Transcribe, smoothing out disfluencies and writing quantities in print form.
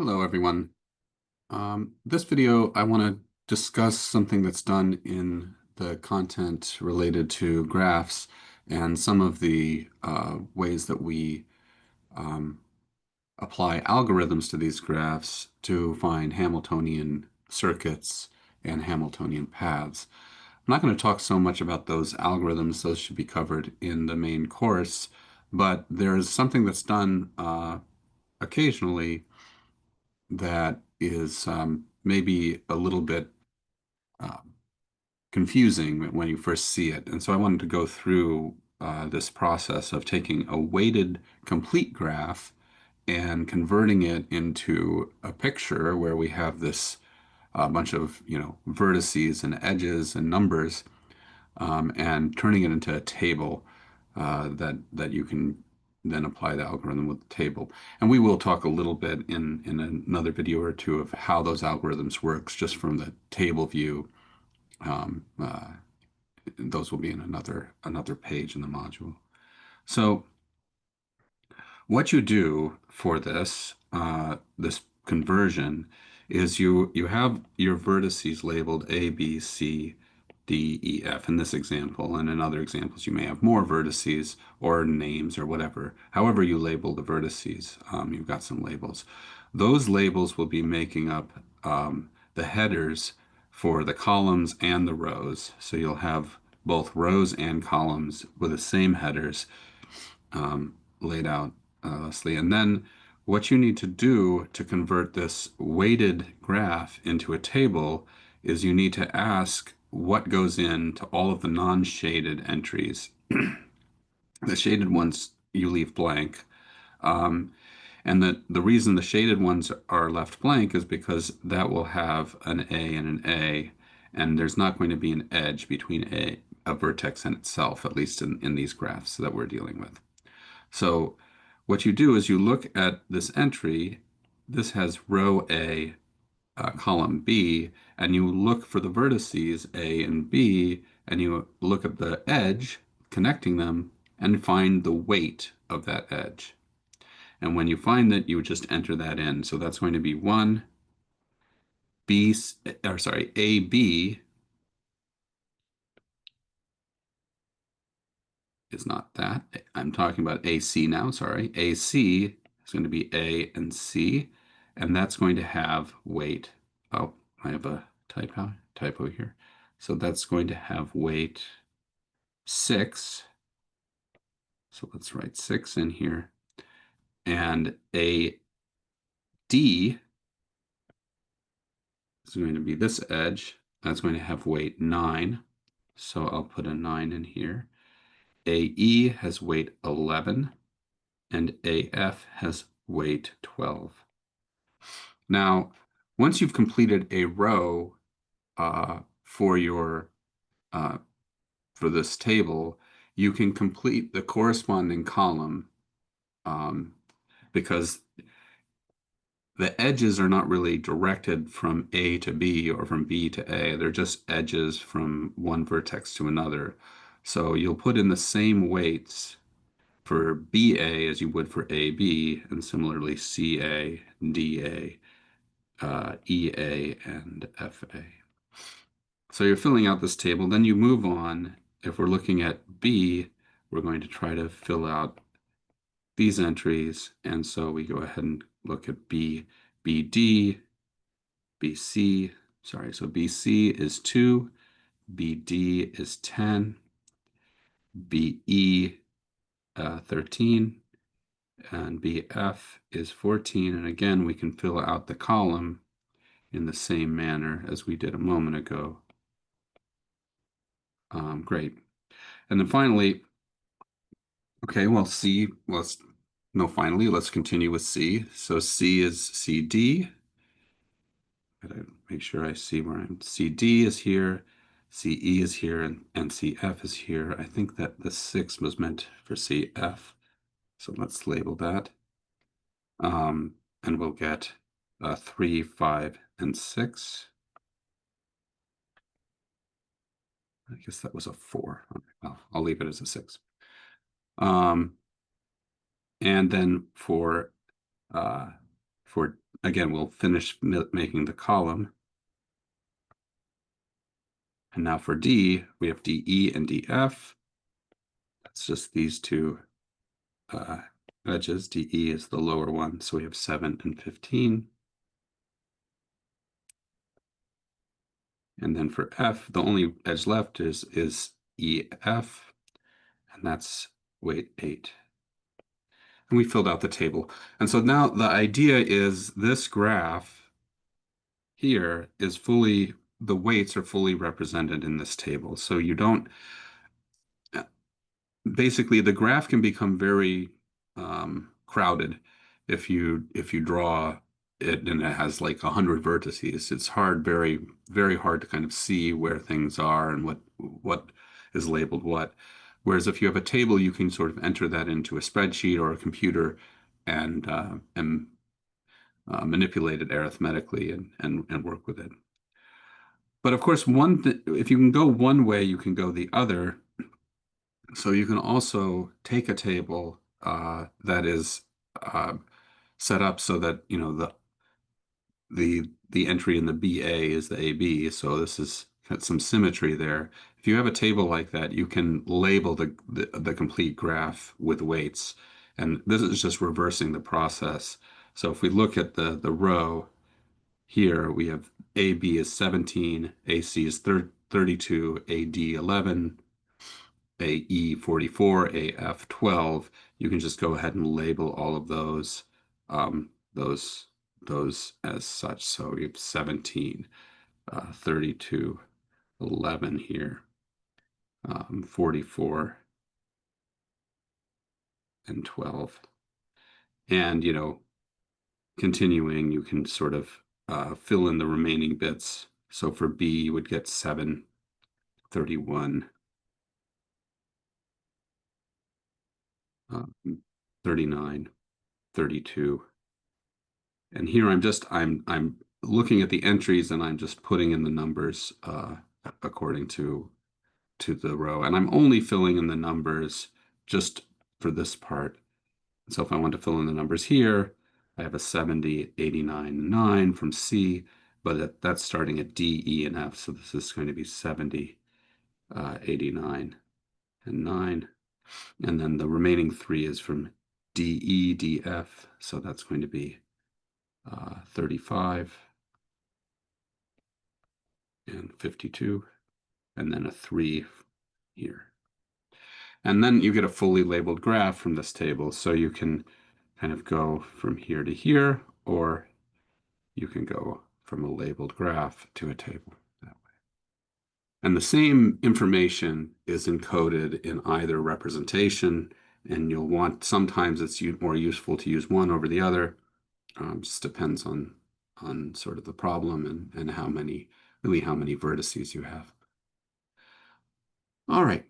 Hello, everyone. This video, I want to discuss something that's done in the content related to graphs and some of the ways that we um, apply algorithms to these graphs to find Hamiltonian circuits and Hamiltonian paths. I'm not going to talk so much about those algorithms. Those should be covered in the main course, but there's something that's done occasionally that is maybe a little bit um, confusing when you first see it. And so I wanted to go through this process of taking a weighted complete graph and converting it into a picture where we have this bunch of, vertices and edges and numbers, and turning it into a table that you can then apply the algorithm with the table. And we will talk a little bit in another video or two of how those algorithms works just from the table view. Um, uh, those will be in another page in the module. So what you do for this conversion is you have your vertices labeled A, B, C, D, E, F in this example, and in other examples you may have more vertices or names or whatever. However you label the vertices, you've got some labels. Those labels will be making up the headers for the columns and the rows. So you'll have both rows and columns with the same headers laid out, Leslie. And then what you need to do to convert this weighted graph into a table is you need to ask what goes into all of the non-shaded entries. The shaded ones you leave blank. Um, and the reason the shaded ones are left blank is because that will have an A and an A, and there's not going to be an edge between a vertex and itself, at least in these graphs that we're dealing with. So what you do is you look at this entry. This has row A, column B, and you look for the vertices A and B, and you look at the edge connecting them and find the weight of that edge. And when you find that, you just enter that in. So that's going to be 1, B, or sorry, AB is not that. I'm talking about AC now, sorry. AC is going to be A and C, and that's going to have weight. Oh, I have a typo here. So that's going to have weight 6. So let's write 6 in here. And a D is going to be this edge. That's going to have weight 9. So I'll put a 9 in here. AE has weight 11, and AF has weight 12. Now, once you've completed a row for your for this table, you can complete the corresponding column, because the edges are not really directed from A to B or from B to A. They're just edges from one vertex to another. So you'll put in the same weights for BA as you would for AB, and similarly CA, DA, EA, and FA. So you're filling out this table, then you move on. If we're looking at B, we're going to try to fill out these entries, and so we go ahead and look at B, BD, BC, sorry, so BC is 2, BD is 10, BE 13, and BF is 14. And again, we can fill out the column in the same manner as we did a moment ago. Great. And then finally, okay, well, C, finally, let's continue with C. So C is CD. Gotta make sure I see where I'm. CD is here, CE is here, and CF is here. I think that the 6 was meant for CF. So let's label that. And we'll get 3, 5, and 6. I guess that was a 4. Okay, well, I'll leave it as a 6. And then for again, we'll finish making the column. And now for D, we have DE and DF. That's just these two edges. DE is the lower one, so we have 7 and 15. And then for F, the only edge left is EF, and that's weight 8. And we filled out the table. And so now the idea is this graph here is fully, the weights are fully represented in this table. So you don't, basically the graph can become very crowded if you draw it and it has like 100 vertices. It's hard, very hard to kind of see where things are and what is labeled what. Whereas if you have a table, you can sort of enter that into a spreadsheet or a computer and manipulate it arithmetically and work with it. But of course, if you can go one way, you can go the other. So you can also take a table that is set up so that the entry in the BA is the AB. So this is got some symmetry there. If you have a table like that, you can label the complete graph with weights, and this is just reversing the process. So if we look at the row here, we have AB is 17, AC is 32, AD 11. AE 44, AF 12, you can just go ahead and label all of those those as such. So we have 17, 32, 11 here, 44, and 12. And, continuing, you can sort of fill in the remaining bits. So for B, you would get 7, 31, 39, 32. And here I'm looking at the entries and I'm just putting in the numbers according to the row. And I'm only filling in the numbers just for this part. So if I want to fill in the numbers here, I have a 70, 89, 9 from C, but that's starting at D, E, and F. So this is going to be 70, 89, and 9. And then the remaining 3 is from D, E, D, F. So that's going to be 35 and 52, and then a 3 here. And then you get a fully labeled graph from this table. So you can kind of go from here to here, or you can go from a labeled graph to a table that way. And the same information is encoded in either representation, and you'll want, sometimes it's more useful to use one over the other. Just depends on sort of the problem and how many vertices you have. All right.